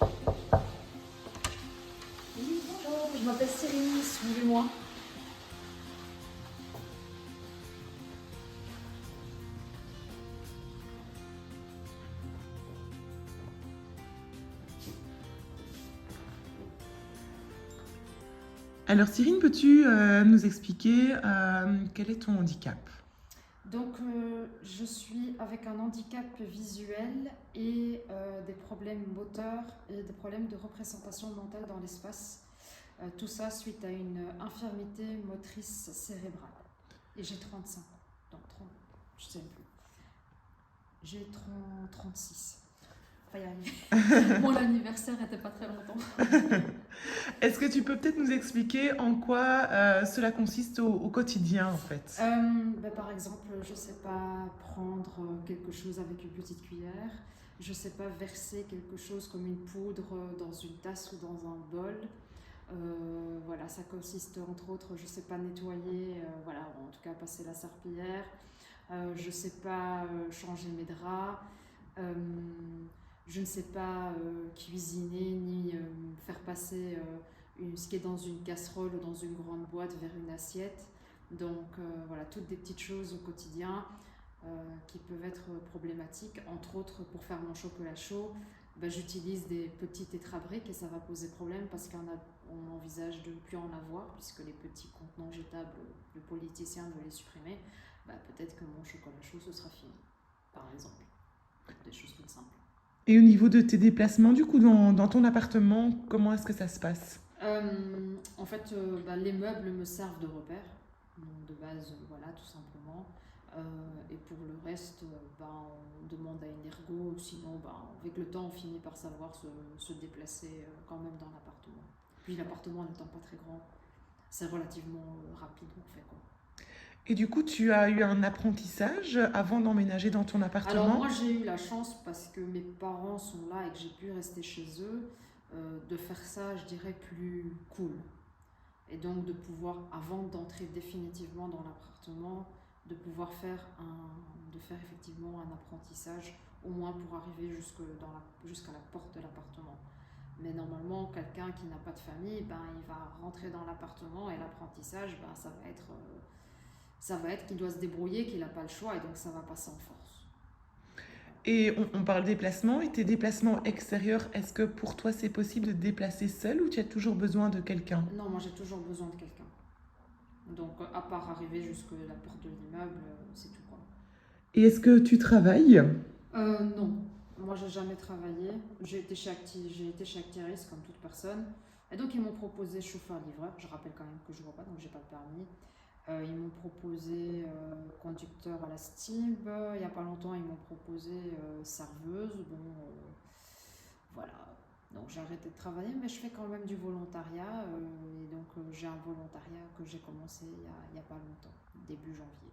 Oui, bonjour, je m'appelle Cyril, suivez-moi. Alors Cyrine, peux-tu nous expliquer quel est ton handicap? Je suis avec un handicap visuel et des problèmes moteurs et des problèmes de représentation mentale dans l'espace. Tout ça suite à une infirmité motrice cérébrale. Et j'ai 35 ans. Non, 30, je sais plus. J'ai 36. Enfin, y arriver. Mon anniversaire n'était pas très longtemps. Est-ce que tu peux peut-être nous expliquer en quoi cela consiste au quotidien en fait? Par exemple, je ne sais pas prendre quelque chose avec une petite cuillère, je ne sais pas verser quelque chose comme une poudre dans une tasse ou dans un bol. Voilà, ça consiste entre autres, je ne sais pas nettoyer, voilà, en tout cas passer la serpillière. Je ne sais pas changer mes draps. Euh, je ne sais pas cuisiner ni faire passer ce qui est dans une casserole ou dans une grande boîte vers une assiette. Voilà, toutes des petites choses au quotidien qui peuvent être problématiques. Entre autres, pour faire mon chocolat chaud, j'utilise des petits tétrabriques et ça va poser problème parce qu'on envisage de ne plus en avoir puisque les petits contenants jetables, le politicien veut les supprimer. Peut-être que mon chocolat chaud, ce sera fini, par exemple. Des choses toutes simples. Et au niveau de tes déplacements, du coup, dans ton appartement, comment est-ce que ça se passe? Les meubles me servent de repère. Donc, de base, voilà, tout simplement. Et pour le reste, on demande à une ergo. Sinon, avec le temps, on finit par savoir se déplacer quand même dans l'appartement. Puis l'appartement n'étant pas très grand, c'est relativement rapide, on fait quoi. Et du coup, tu as eu un apprentissage avant d'emménager dans ton Alors appartement? moi j'ai eu la chance parce que mes parents sont là et que j'ai pu rester chez eux, de faire ça je dirais plus cool. Et donc de pouvoir, avant d'entrer définitivement dans l'appartement, de pouvoir de faire effectivement un apprentissage, au moins pour arriver jusqu'à la porte de l'appartement. Mais normalement, quelqu'un qui n'a pas de famille, il va rentrer dans l'appartement et l'apprentissage, ça va être qu'il doit se débrouiller, qu'il n'a pas le choix et donc ça va passer en force. Et on parle déplacement, et tes déplacements extérieurs, est-ce que pour toi c'est possible de te déplacer seul ou tu as toujours besoin de quelqu'un? Non, moi j'ai toujours besoin de quelqu'un. Donc, à part arriver jusqu'à la porte de l'immeuble, c'est tout quoi. Et est-ce que tu travailles? Non, moi j'ai jamais travaillé. J'ai été chez Actiris comme toute personne. Et donc ils m'ont proposé chauffeur-livreur. Je rappelle quand même que je vois pas, donc j'ai pas de permis. Ils m'ont proposé conducteur à la Stib. Il n'y a pas longtemps, ils m'ont proposé serveuse. Voilà. Donc j'ai arrêté de travailler, mais je fais quand même du volontariat. J'ai un volontariat que j'ai commencé il y a pas longtemps, début janvier.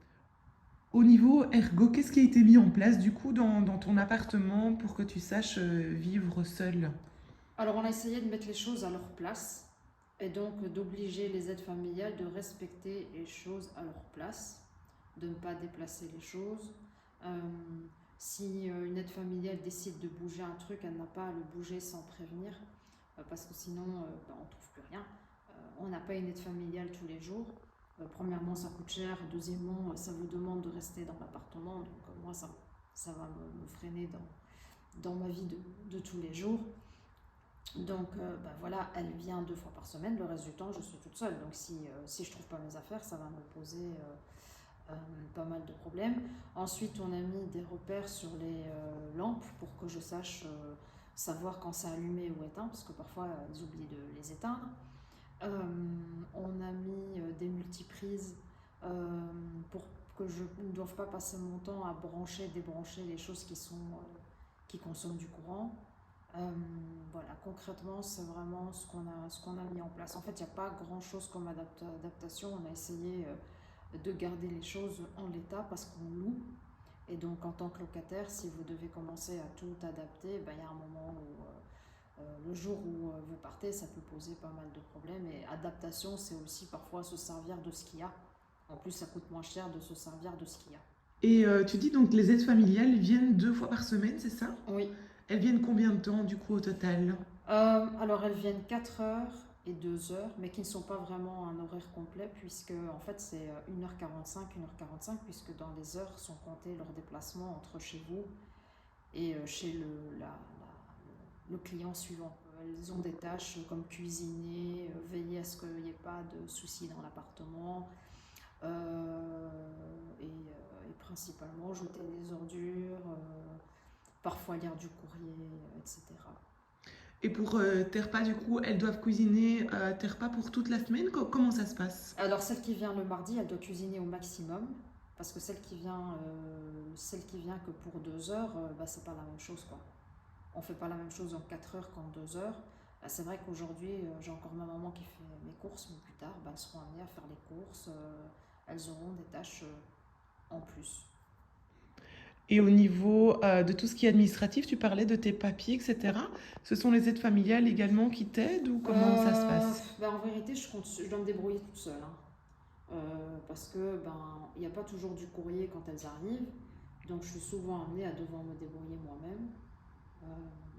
Au niveau ergo, qu'est-ce qui a été mis en place du coup dans ton appartement pour que tu saches vivre seul? Alors on a essayé de mettre les choses à leur place et donc d'obliger les aides familiales de respecter les choses à leur place, de ne pas déplacer les choses. Euh, si une aide familiale décide de bouger un truc, elle n'a pas à le bouger sans prévenir parce que sinon on ne trouve plus rien. On n'a pas une aide familiale tous les jours. Premièrement, ça coûte cher. Deuxièmement, ça vous demande de rester dans l'appartement. Donc moi, ça va me freiner dans ma vie de tous les jours. Donc voilà, elle vient 2 fois par semaine. Le reste du temps, je suis toute seule. Donc si je trouve pas mes affaires, ça va me poser pas mal de problèmes. Ensuite, on a mis des repères sur les lampes pour que je sache savoir quand c'est allumé ou éteint, parce que parfois, ils oublient de les éteindre. On a mis des multiprises pour que je ne doive pas passer mon temps à brancher, débrancher les choses qui consomment du courant. Voilà, concrètement, c'est vraiment ce qu'on a mis en place. En fait, il n'y a pas grand-chose comme adaptation. On a essayé de garder les choses en l'état parce qu'on loue. Et donc, en tant que locataire, si vous devez commencer à tout adapter, il y a un moment où le jour où vous partez, ça peut poser pas mal de problèmes. Et adaptation, c'est aussi parfois se servir de ce qu'il y a. En plus, ça coûte moins cher de se servir de ce qu'il y a. Et tu dis donc les aides familiales viennent 2 fois par semaine, c'est ça? Oui, Elles viennent combien de temps du coup au total? Alors elles viennent 4 heures et 2 heures, mais qui ne sont pas vraiment un horaire complet, puisque en fait c'est 1h45, 1h45, puisque dans les heures sont comptés leurs déplacements entre chez vous et chez le client suivant. Elles ont des tâches comme cuisiner, veiller à ce qu'il n'y ait pas de soucis dans l'appartement, et principalement jeter des ordures, parfois lire du courrier, etc. Et pour tes repas, du coup, elles doivent cuisiner tes repas pour toute la semaine? Comment ça se passe? Alors celle qui vient le mardi, elle doit cuisiner au maximum, parce que celle qui vient que pour 2 heures, bah, c'est pas la même chose quoi. On fait pas la même chose en 4 heures qu'en 2 heures. Bah, c'est vrai qu'aujourd'hui, j'ai encore ma maman qui fait mes courses, mais plus tard, bah, elles seront amenées à faire les courses, elles auront des tâches en plus. Et au niveau de tout ce qui est administratif, tu parlais de tes papiers, etc. Ce sont les aides familiales également qui t'aident ou comment ça se passe? Bah, en vérité, je dois me débrouiller toute seule, hein. Parce que il n'y a pas toujours du courrier quand elles arrivent, donc je suis souvent amenée à devoir me débrouiller moi-même. Euh,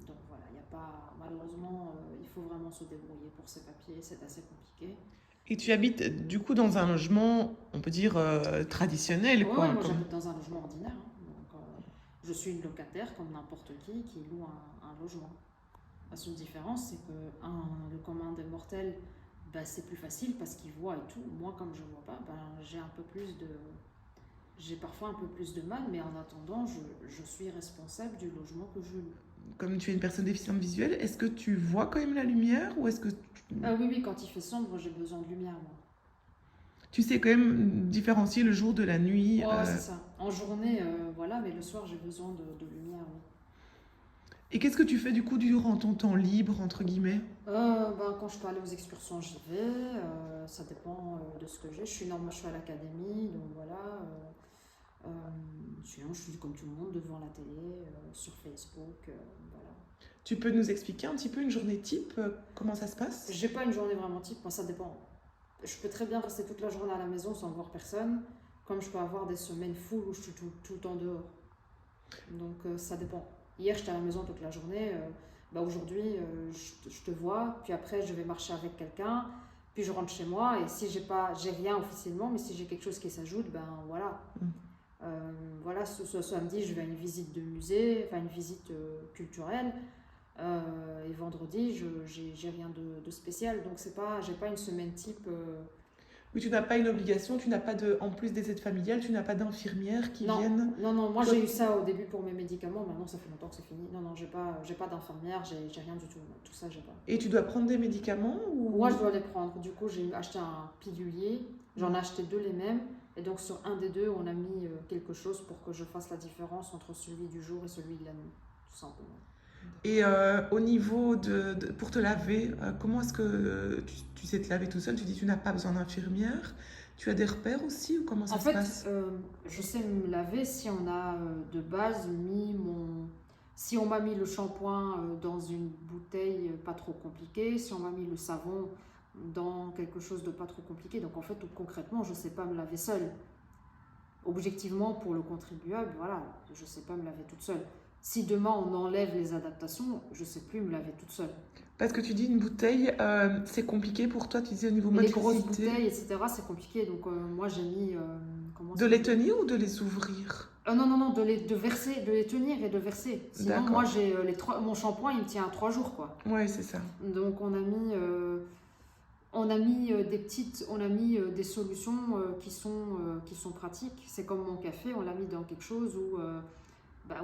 donc voilà, il y a pas, malheureusement, il faut vraiment se débrouiller pour ces papiers, c'est assez compliqué. Et tu habites du coup dans un logement, on peut dire, traditionnel, Ouais, ouais, quoi. moi Comme... j'habite dans un logement ordinaire, hein, donc je suis une locataire comme n'importe qui loue un logement. La seule différence, c'est que le commun des mortels, bah, c'est plus facile parce qu'il voit et tout. Moi, comme je ne vois pas, j'ai parfois un peu plus de mal, mais en attendant, je suis responsable du logement que je loue. Comme tu es une personne déficiente visuelle, est-ce que tu vois quand même la lumière ou est-ce que Ah oui, oui, quand il fait sombre, j'ai besoin de lumière, moi. tu sais quand même différencier le jour de la nuit? Ouais, ouais, c'est ça. En journée, voilà, mais le soir, j'ai besoin de lumière, oui. Et qu'est-ce que tu fais du coup durant ton temps libre, entre guillemets? Quand je peux aller aux excursions, j'y vais. Ça dépend de ce que j'ai. Je suis à l'académie, donc voilà. Euh, Sinon, je suis comme tout le monde devant la télé, sur Facebook, voilà. Tu peux nous expliquer un petit peu une journée type, comment ça se passe? J'ai pas une journée vraiment type, moi ça dépend. Je peux très bien rester toute la journée à la maison sans voir personne, comme je peux avoir des semaines full où je suis tout le temps dehors. Donc ça dépend. Hier j'étais à la maison toute la journée, aujourd'hui je te vois, puis après je vais marcher avec quelqu'un, puis je rentre chez moi et si j'ai rien officiellement, mais si j'ai quelque chose qui s'ajoute, ben voilà. Mm. Voilà, ce samedi je vais à une visite de musée, enfin une visite culturelle. Et vendredi, j'ai rien de spécial, donc j'ai pas une semaine type. Oui, tu n'as pas une obligation, tu n'as pas de, en plus des aides familiales, tu n'as pas d'infirmières qui Non, viennent. non, non, moi Toi- j'ai eu ça au début pour mes médicaments, maintenant ça fait longtemps que c'est fini. Non, non, j'ai pas d'infirmière, j'ai rien du tout, tout ça j'ai pas. Et tu dois prendre des médicaments ou... Moi je dois les prendre, du coup j'ai acheté un pilulier, j'en ai acheté deux les mêmes, et donc sur un des deux on a mis quelque chose pour que je fasse la différence entre celui du jour et celui de la nuit, tout simplement. Et au niveau pour te laver, comment est-ce que tu sais te laver tout seul? Tu dis que tu n'as pas besoin d'infirmière. Tu as des repères aussi ou comment En ça se fait, passe? je sais me laver si on a de base si on m'a mis le shampoing dans une bouteille pas trop compliquée, si on m'a mis le savon dans quelque chose de pas trop compliqué. Donc en fait, concrètement, je sais pas me laver seule. Objectivement, pour le contribuable, voilà, je sais pas me laver toute seule. Si demain on enlève les adaptations, je sais plus me laver toute seule. Parce que tu dis une bouteille, c'est compliqué pour toi, tu disais au niveau Mais les grosses motricité. bouteilles, etc., c'est compliqué. Donc moi j'ai mis comment De ça les s'appelle. tenir ou de les ouvrir? Non, non, non, de verser, de les tenir et de verser. Sinon, D'accord. moi, mon shampoing, il me tient à 3 jours, quoi. Ouais, c'est ça. Donc, on a mis des solutions qui sont pratiques. C'est comme mon café, on l'a mis dans quelque chose où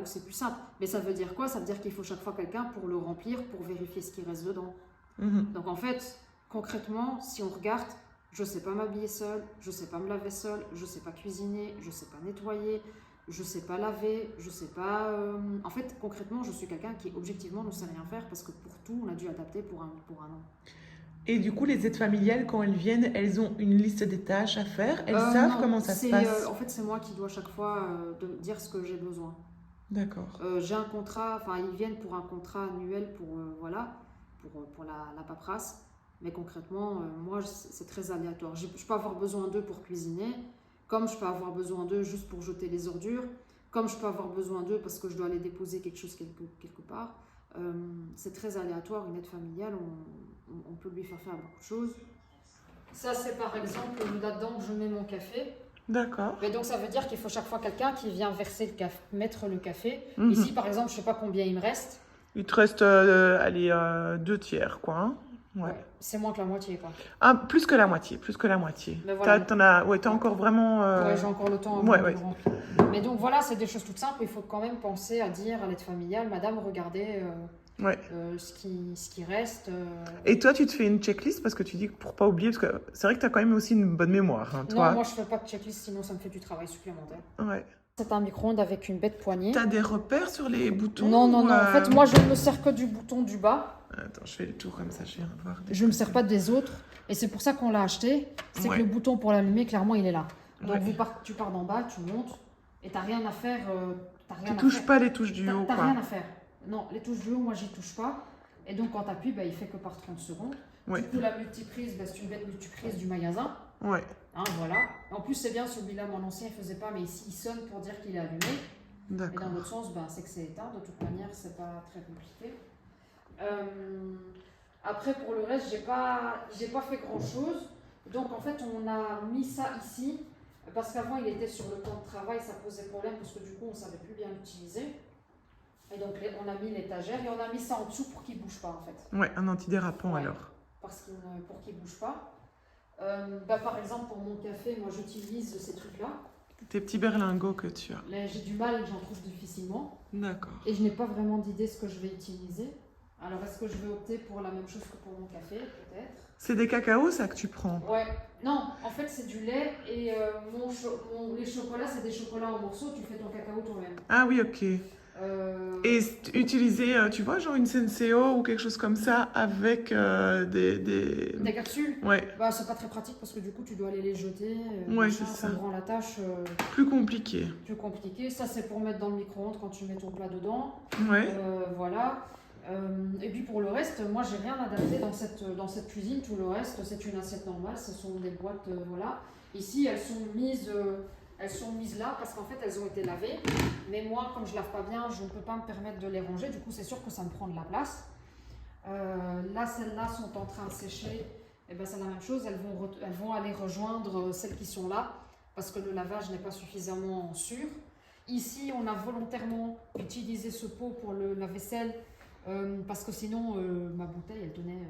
c'est plus simple. Mais ça veut dire quoi? Ça veut dire qu'il faut chaque fois quelqu'un pour le remplir, pour vérifier ce qui reste dedans. Mhm. Donc, en fait, concrètement, si on regarde, je sais pas m'habiller seule, je sais pas me laver seule, je sais pas cuisiner, je sais pas nettoyer, je sais pas laver, je sais pas. En fait, concrètement, je suis quelqu'un qui objectivement ne sait rien faire parce que pour tout, on a dû adapter pour un an. Et du coup, les aides familiales, quand elles viennent, elles ont une liste des tâches à faire. Elles savent Non, comment ça se passe. en fait, c'est moi qui dois chaque fois dire ce que j'ai besoin. D'accord. J'ai un contrat, enfin, ils viennent pour un contrat annuel pour la paperasse. Mais concrètement, moi, c'est très aléatoire. Je peux avoir besoin d'eux pour cuisiner, comme je peux avoir besoin d'eux juste pour jeter les ordures, comme je peux avoir besoin d'eux parce que je dois aller déposer quelque chose quelque part. C'est très aléatoire, une aide familiale, on peut lui faire beaucoup de choses. Ça, c'est par exemple là-dedans que je mets mon café. D'accord. Et donc, ça veut dire qu'il faut chaque fois quelqu'un qui vient verser le café, mettre le café. Mhm. Ici, par exemple, je ne sais pas combien il me reste. Il te reste, allez, 2 tiers, quoi. Hein. Ouais. Ouais, c'est moins que la moitié, quoi. Ah, plus que la moitié, plus que la moitié. Mais voilà. T'as encore vraiment... Ouais, j'ai encore le temps. Ouais, ouais. Mais donc, voilà, c'est des choses toutes simples. Il faut quand même penser à dire à l'aide familiale, madame, regardez Ouais. ce qui reste. Et toi, tu te fais une checklist parce que tu dis que pour pas oublier, parce que c'est vrai que tu as quand même aussi une bonne mémoire, hein, toi. Non, moi, je fais pas de checklist, sinon ça me fait du travail supplémentaire. Ouais. C'est un micro-ondes avec une bête poignée. T'as des repères sur les boutons? Non, non, non. En fait, moi, je ne me sers que du bouton du bas. Attends, je fais le tour comme ça, je vais voir. Je ne me sers pas des autres. Et c'est pour ça qu'on l'a acheté. C'est Ouais. que le bouton pour l'allumer, clairement, il est là. Donc, Ouais. tu pars d'en bas, tu montes. Et tu n'as rien à faire. Tu touches pas les touches du haut, T'as quoi. rien à faire. Non, les touches du haut, moi, j'y touche pas. Et donc, quand tu appuies, il fait que par 30 secondes. Ouais. Du coup, la multiprise, c'est une bête multiprise du magasin. Ouais. Hein, voilà. En plus, c'est bien, celui-là, mon ancien, il faisait pas, mais ici, il sonne pour dire qu'il est allumé. Et D'accord. dans l'autre sens, c'est que c'est éteint. De toute manière, c'est pas très compliqué. Après, pour le reste, j'ai pas fait grand-chose. Donc, en fait, on a mis ça ici. Parce qu'avant, il était sur le temps de travail, ça posait problème parce que du coup, on ne savait plus bien l'utiliser. Et donc, on a mis l'étagère et on a mis ça en dessous pour qu'il ne bouge pas, en fait. Ouais, un antidérapant Ouais. alors. Pour qu'il ne bouge pas. Par exemple, pour mon café, moi, j'utilise ces trucs-là. Tes petits berlingots que tu as. Là, j'ai du mal, j'en trouve difficilement. D'accord. Et je n'ai pas vraiment d'idée ce que je vais utiliser. Alors, est-ce que je vais opter pour la même chose que pour mon café, peut-être? C'est des cacaos, ça, que tu prends? Ouais. Non, en fait, c'est du lait et les chocolats, c'est des chocolats en morceaux. Tu fais ton cacao toi-même. Ah oui, ok. Et utiliser, tu vois, genre une Senseo ou quelque chose comme ça avec Des capsules? Ouais, C'est pas très pratique parce que du coup, tu dois aller les jeter. Ouais, machin, c'est ça. me rend la tâche plus compliqué. plus compliquée. Ça, c'est pour mettre dans le micro-ondes quand tu mets ton plat dedans. Ouais. Voilà. Et puis pour le reste, moi j'ai rien adapté dans cette cuisine. Tout le reste, c'est une assiette normale. Ce sont des boîtes, voilà. Ici, elles sont mises là parce qu'en fait, elles ont été lavées. Mais moi, comme je lave pas bien, je ne peux pas me permettre de les ranger. Du coup, c'est sûr que ça me prend de la place. Là, celles-là sont en train de sécher. Et c'est la même chose. Elles vont aller rejoindre celles qui sont là parce que le lavage n'est pas suffisamment sûr. Ici, on a volontairement utilisé ce pot pour la vaisselle. Parce que sinon, ma bouteille, elle tenait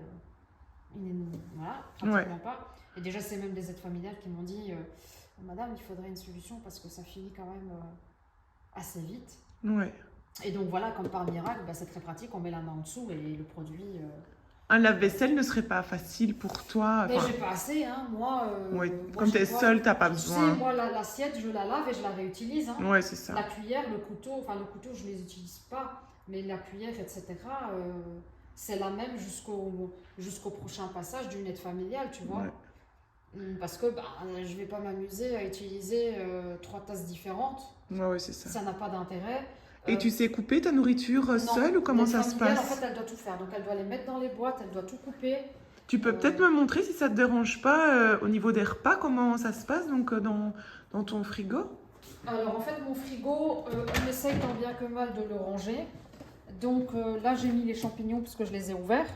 voilà, pratiquement pas. Et déjà, c'est même des aides familiales qui m'ont dit Madame, il faudrait une solution parce que ça finit quand même assez vite. Ouais. Et donc voilà, comme par miracle, c'est très pratique, on met la main en dessous et le produit... Un lave-vaisselle ne serait pas facile pour toi? Mais j'ai pas assez, hein. Moi, Ouais. moi, Comme tu es seule, tu n'as pas Tu besoin. sais, moi, l'assiette, je la lave et je la réutilise. Hein. Ouais, c'est ça. La cuillère, le couteau, je les utilise pas. Mais la cuillère, etc., c'est la même jusqu'au prochain passage d'une aide familiale, tu vois. Ouais. Parce que je vais pas m'amuser à utiliser 3 tasses différentes. Ouais, c'est ça. Ça n'a pas d'intérêt. Et tu sais couper ta nourriture seule ou comment ça se passe? En fait, elle doit tout faire. Donc, elle doit les mettre dans les boîtes, elle doit tout couper. Tu peux peut-être me montrer, si ça te dérange pas, au niveau des repas, comment ça se passe donc dans ton frigo? Alors, en fait, mon frigo, on essaye tant bien que mal de le ranger. Donc là, j'ai mis les champignons parce que je les ai ouverts.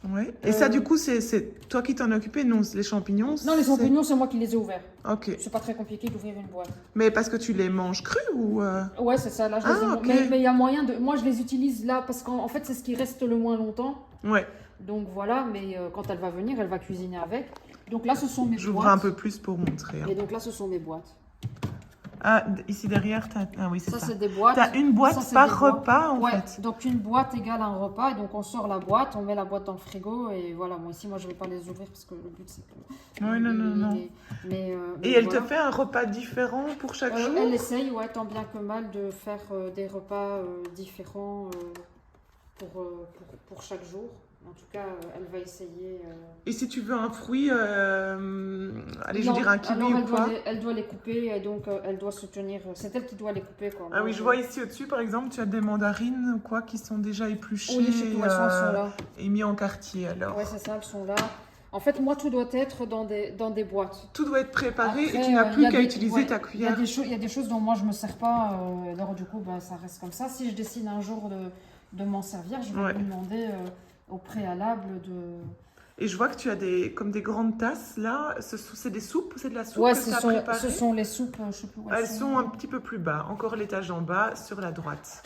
Ouais. Et ça, du coup, c'est toi qui t'en occupais? Non, les champignons? Non, les champignons, c'est moi qui les ai ouverts. Ok. C'est pas très compliqué d'ouvrir une boîte. Mais parce que tu les manges crus ou Ouais, c'est ça. Là, je les ai... ok. Mais il y a moyen de... Moi, je les utilise là parce qu'en fait, c'est ce qui reste le moins longtemps. Ouais. Donc voilà, mais quand elle va venir, elle va cuisiner avec. Donc là, ce sont mes boîtes. J'ouvre un peu plus pour montrer. Hein. Et donc là, ce sont mes boîtes. Ah, ici derrière, ah oui, c'est ça. Ça, c'est des boîtes. T'as une boîte Ça, par des boîtes. repas, en Ouais, fait. donc une boîte égale un repas. Et donc, on sort la boîte, on met la boîte dans le frigo. Et voilà, moi, ici, je ne vais pas les ouvrir parce que le but, c'est que... Oui, non. Mais Et elle voilà. te fait un repas différent pour chaque jour? Elle essaye, ouais, tant bien que mal, de faire des repas différents pour chaque jour. En tout cas, elle va essayer. Et si tu veux un fruit, allez, je Non, veux dire un kiwi alors ou quoi? elle doit les couper et donc elle doit se tenir. C'est elle qui doit les couper, quoi. Ah oui, je vois ici au-dessus, par exemple, tu as des mandarines ou quoi qui sont déjà épluchées Oui, les poissons sont là. et mis en quartier, alors. Ouais, c'est ça, elles sont là. En fait, moi, tout doit être dans des boîtes. Tout doit être préparé Après, et tu n'as il plus y a qu'à des- utiliser ouais, ta il y a cuillère. il y a des choses dont moi je me sers pas, alors du coup, bah, ça reste comme ça. Si je décide un jour de m'en servir, je vais Ouais. lui demander au préalable de. Et je vois que tu as comme des grandes tasses là. C'est des soupes, c'est de la soupe Ouais, que tu as préparée. ce sont les soupes, je sais plus où Elles sont un petit peu plus bas, encore l'étage en bas, sur la droite.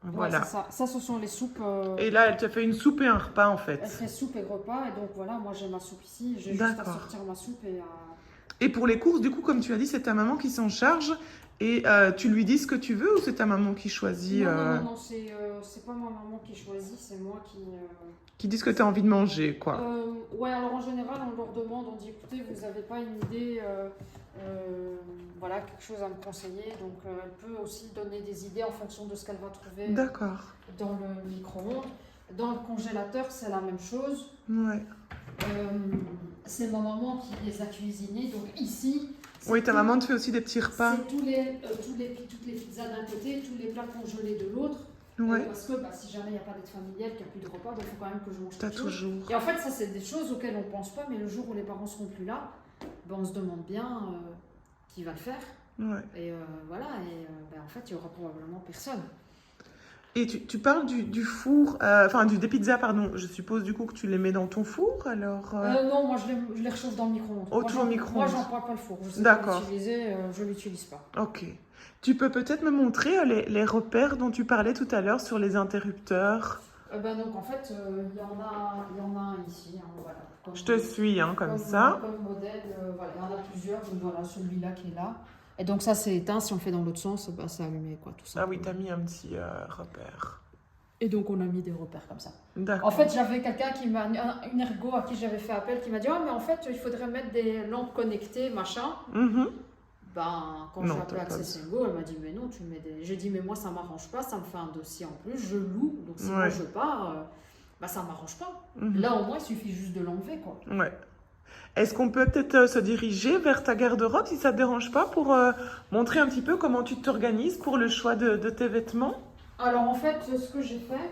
Ouais, Voilà. c'est ça. Ça, ce sont les soupes. Et là, elle t'a fait une soupe et un repas en Elle fait. fait soupe et repas, et donc voilà, moi j'ai ma soupe ici, j'ai juste à D'accord. sortir ma soupe et à. Et pour les courses, du coup, comme tu as dit, c'est ta maman qui s'en charge. Et tu lui dis ce que tu veux ou c'est ta maman qui choisit, Non, c'est pas ma maman qui choisit, c'est moi qui. qui dit ce que tu as envie de manger, quoi. Ouais, alors en général, on leur demande, on dit écoutez, vous n'avez pas une idée, voilà, quelque chose à me conseiller. Donc elle peut aussi donner des idées en fonction de ce qu'elle va trouver D'accord. dans le micro-ondes. Dans le congélateur, c'est la même chose. Ouais. C'est ma maman qui les a cuisinés. Donc ici, c'est Oui, ta tout- maman te fait aussi des petits repas. c'est toutes les pizzas d'un côté, tous les plats congelés de l'autre. Ouais. Parce que si jamais il n'y a pas d'aide familiale, qu'il n'y a plus de repas, il faut quand même que je mange T'as quelque chose. toujours. Et en fait, ça, c'est des choses auxquelles on ne pense pas, mais le jour où les parents seront plus là, ben, on se demande bien qui va le faire. Ouais. Et voilà, et ben, en fait, il n'y aura probablement personne. Et tu parles du four, enfin des pizzas, pardon. Je suppose du coup que tu les mets dans ton four, alors. Non, moi, je les réchauffe dans le micro-ondes. Toujours au micro-ondes. Moi, j'en prends pas le four. Je sais D'accord. pas l'utiliser, je ne l'utilise pas. Ok. Tu peux peut-être me montrer les repères dont tu parlais tout à l'heure sur les interrupteurs. Donc, en fait, il y en a un ici. Hein, voilà, Je te suis, hein, comme ça. Comme modèle, voilà, il y en a plusieurs. Donc, voilà, celui-là qui est là. Et donc ça c'est éteint, si on le fait dans l'autre sens, bah, c'est allumé quoi, tout ça. Ah oui, t'as mis un petit repère. Et donc on a mis des repères comme ça. D'accord. En fait j'avais quelqu'un une ergo à qui j'avais fait appel qui m'a dit « Ah mais en fait il faudrait mettre des lampes connectées, machin. Mhm. » Ben quand j'ai appelé Access & Go, elle m'a dit « Mais non, tu mets des... » J'ai dit « Mais moi ça m'arrange pas, ça me fait un dossier en plus, je loue, donc si moi je pars, bah ça m'arrange pas. Là au moins il suffit juste de l'enlever quoi. » Ouais. Est-ce qu'on peut peut-être se diriger vers ta garde-robe, si ça ne te dérange pas, pour montrer un petit peu comment tu t'organises pour le choix de tes vêtements? Alors en fait, ce que j'ai fait,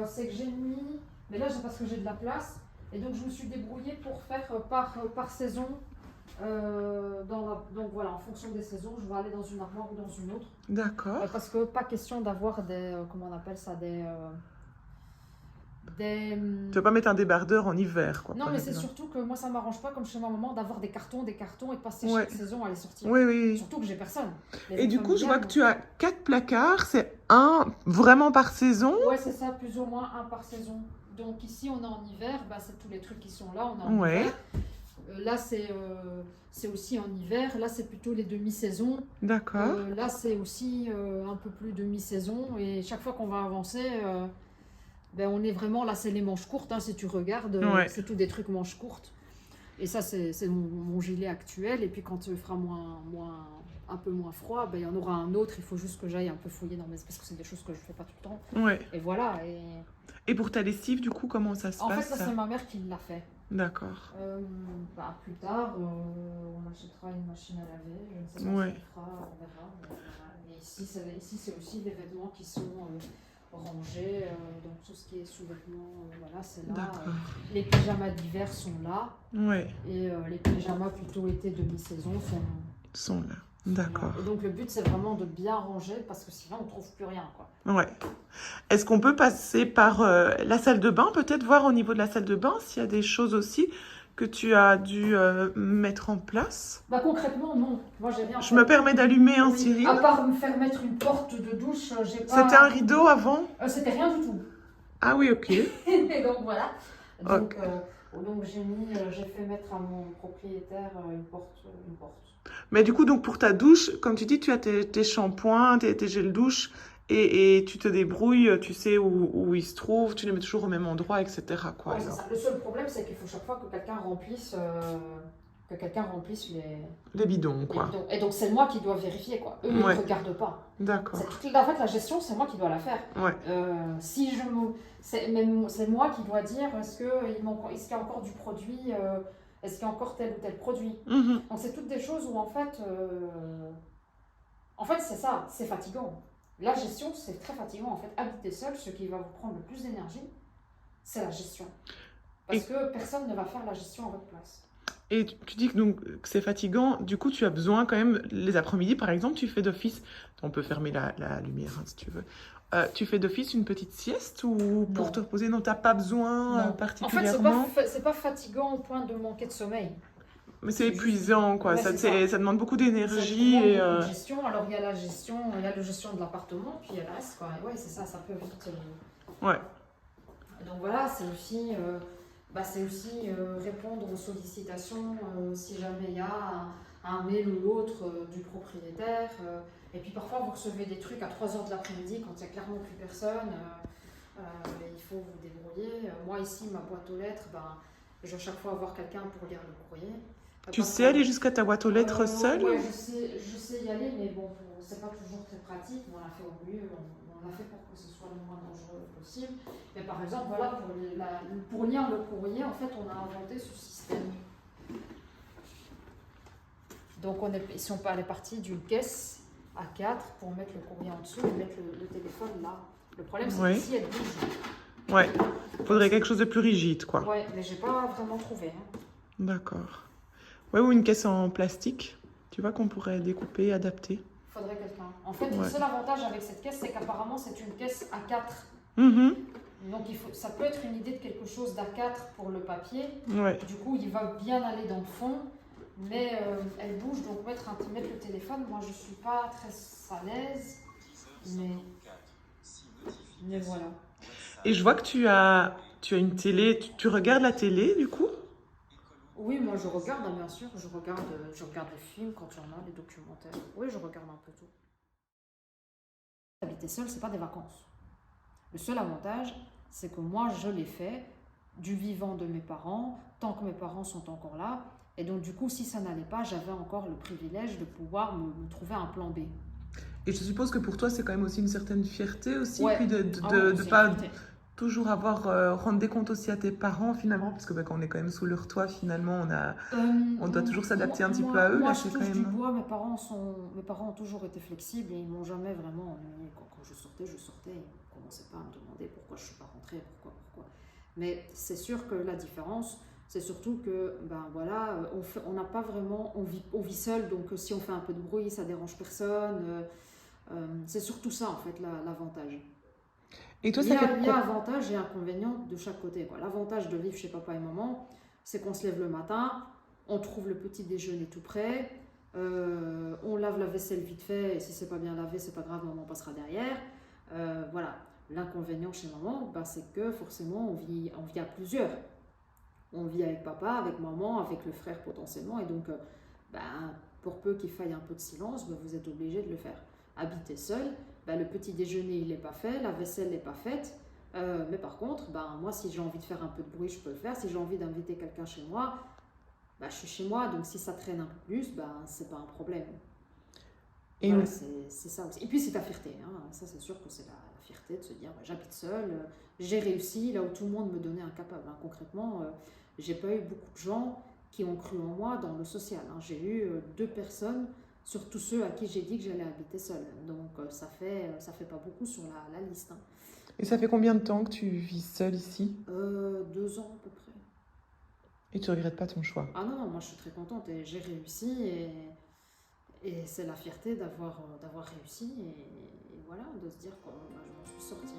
c'est que j'ai mis... Mais là, c'est parce que j'ai de la place. Et donc, je me suis débrouillée pour faire par saison. Donc voilà, en fonction des saisons, je vais aller dans une armoire ou dans une autre. D'accord. Parce que pas question d'avoir des... comment on appelle ça? Tu ne vas pas mettre un débardeur en hiver, quoi. Non, mais c'est surtout que moi, ça ne m'arrange pas, comme chez ma maman, d'avoir des cartons, et de passer Ouais. chaque saison à les sortir. Oui, oui. Surtout que j'ai personne. Et du coup, je vois que tu as 4 placards, c'est un vraiment par saison. Ouais, c'est ça, plus ou moins un par saison. Donc ici, on est en hiver, bah, c'est tous les trucs qui sont là, on est en hiver. Là, c'est aussi en hiver. Là, c'est plutôt les demi-saisons. D'accord. Là, c'est aussi un peu plus demi-saison. Et chaque fois qu'on va avancer, ben, on est vraiment... Là, c'est les manches courtes. Hein, si tu regardes, c'est tout des trucs manches courtes. Et ça, c'est mon gilet actuel. Et puis, quand il fera un peu moins froid, ben, il y en aura un autre. Il faut juste que j'aille un peu fouiller dans mes... Parce que c'est des choses que je ne fais pas tout le temps. Ouais. Et voilà. Et pour ta lessive, du coup, comment ça se passe? En fait, ça, c'est ma mère qui l'a fait. D'accord. Plus tard, on achètera une machine à laver. Je ne sais pas ce qu'on fera, on verra. Mais ici, c'est aussi des vêtements qui sont rangés. Donc, tout ce qui est sous-vêtements, voilà, c'est là. Les pyjamas d'hiver sont là. Ouais. Et les pyjamas plutôt été demi-saison sont là. D'accord. Et donc, le but, c'est vraiment de bien ranger parce que sinon, on ne trouve plus rien, quoi. Ouais. Est-ce qu'on peut passer par la salle de bain, peut-être voir au niveau de la salle de bain s'il y a des choses aussi que tu as dû mettre en place? Bah concrètement, non. Moi, j'ai rien. Je me permets d'allumer un Cyril. À part me faire mettre une porte de douche, j'ai pas... C'était un rideau avant? C'était rien du tout. Ah oui, ok. Et donc voilà. Donc, okay. J'ai fait mettre à mon propriétaire une porte. Mais du coup, donc pour ta douche, comme tu dis, tu as tes shampoings, tes gels douche, et tu te débrouilles, tu sais où ils se trouvent, tu les mets toujours au même endroit, etc. Quoi, ouais, c'est ça. Le seul problème, c'est qu'il faut chaque fois que quelqu'un remplisse, les bidons, quoi. Les bidons. Et donc, c'est moi qui dois vérifier, quoi. Eux, ils ne regardent pas. D'accord. En fait, la gestion, c'est moi qui dois la faire. Ouais. C'est moi qui dois dire est-ce qu'il y a encore du produit, est-ce qu'il y a encore tel ou tel produit. Donc, c'est toutes des choses où, en fait, c'est ça, c'est fatigant. La gestion, c'est très fatigant. En fait, habiter seul, ce qui va vous prendre le plus d'énergie, c'est la gestion. Parce Et, que personne ne va faire la gestion à votre place. et tu dis que, donc, que c'est fatigant. Du coup, tu as besoin quand même, les après-midi, par exemple, tu fais d'office. On peut fermer la lumière hein, si tu veux. Tu fais d'office une petite sieste ou pour te Non, reposer, non, t'as pas besoin non. En fait, c'est pas, particulièrement. c'est pas fatigant au point de manquer de sommeil. Mais c'est C'est juste, épuisant, quoi. ouais, c'est ça. Ça demande beaucoup Ça d'énergie demande et beaucoup de gestion. Alors, il y a la gestion de l'appartement, puis il y a le reste, quoi. Et ouais, c'est ça, ça peut vite. ouais. Donc voilà, c'est aussi répondre aux sollicitations si jamais il y a un mail ou l'autre du propriétaire. Et puis parfois, vous recevez des trucs à 3 heures de l'après-midi quand il n'y a clairement plus personne. Il faut vous débrouiller. Moi, ici, ma boîte aux lettres, ben, je dois chaque fois avoir quelqu'un pour lire le courrier. Tu Parce sais que aller jusqu'à ta boîte aux lettres seule ouais, ou... je sais y aller, mais bon, c'est pas toujours très pratique. On l'a fait au mieux, on l'a fait pour que ce soit le moins dangereux possible. Mais par exemple, voilà, pour lire le courrier, en fait, on a inventé ce système. Donc, si on est parti d'une caisse à 4 pour mettre le courrier en dessous et mettre le téléphone là. Le problème, c'est Ouais. qu'ici, elle bouge. Ouais. Faudrait quelque chose de plus rigide, quoi. Ouais, mais j'ai pas vraiment trouvé. Hein. D'accord. Ouais, ou une caisse en plastique, tu vois, qu'on pourrait découper, adapter. Faudrait quelqu'un. En fait, le Ouais. seul avantage avec cette caisse, c'est qu'apparemment, c'est une caisse à 4. Mhm. Donc, ça peut être une idée de quelque chose d'A4 pour le papier. Ouais. Du coup, il va bien aller dans le fond, mais elle bouge. Donc, mettre le téléphone, moi, je suis pas très à l'aise. Mais voilà. Et je vois que tu as une télé. Tu regardes la télé, du coup? Oui, moi, je regarde, hein, bien sûr. Je regarde les films quand il y en a, les documentaires. Oui, je regarde un peu tout. Habiter seul, c'est pas des vacances. Le seul avantage, c'est que moi, je l'ai fait du vivant de mes parents, tant que mes parents sont encore là. Et donc, du coup, si ça n'allait pas, j'avais encore le privilège de pouvoir me trouver un plan B. Et je suppose que pour toi, c'est quand même aussi une certaine fierté aussi, Ouais. puis de Ouais, c'est pas une fierté. toujours rendre des comptes aussi à tes parents finalement, parce que bah, quand on est quand même sous leur toit, finalement, on doit toujours s'adapter un petit peu à eux. Moi, Là, je c'est quand touche du même... bois. Mes parents ont toujours été flexibles et ils m'ont jamais vraiment ennuyé. Quand je sortais. Ils ne commençaient pas à me demander pourquoi je ne suis pas rentrée, pourquoi. Mais c'est sûr que la différence, c'est surtout que, ben voilà, on n'a pas vraiment, on vit seul, donc si on fait un peu de bruit, ça dérange personne. C'est surtout ça en fait l'avantage. Et toi, Il y ça a, fait il y a quoi? avantage et inconvénient de chaque côté, quoi. L'avantage de vivre chez papa et maman, c'est qu'on se lève le matin, on trouve le petit déjeuner tout prêt, on lave la vaisselle vite fait, et si c'est pas bien lavé, c'est pas grave, maman passera derrière. Voilà. L'inconvénient chez maman, bah, c'est que forcément on vit à plusieurs. On vit avec papa, avec maman, avec le frère potentiellement, et donc bah, pour peu qu'il faille un peu de silence, bah, vous êtes obligé de le faire. Habiter seul, bah, le petit déjeuner il n'est pas fait, la vaisselle n'est pas faite, mais par contre, bah, moi si j'ai envie de faire un peu de bruit, je peux le faire. Si j'ai envie d'inviter quelqu'un chez moi, bah, je suis chez moi, donc si ça traîne un peu plus, bah, c'est pas un problème. Et Voilà, c'est ça aussi. Et puis c'est ta fierté, hein. Ça c'est sûr que c'est la fierté de se dire bah, j'habite seule, j'ai réussi là où tout le monde me donnait incapable. Hein. Concrètement, j'ai pas eu beaucoup de gens qui ont cru en moi dans le social. Hein. J'ai eu 2 personnes sur tous ceux à qui j'ai dit que j'allais habiter seule. Donc ça fait pas beaucoup sur la liste. Hein. ça fait combien de temps que tu vis seule ici? 2 ans à peu près. Et tu regrettes pas ton choix? Ah non, moi je suis très contente et j'ai réussi et c'est la fierté d'avoir réussi et voilà, de se dire que bah, je m'en suis sortie.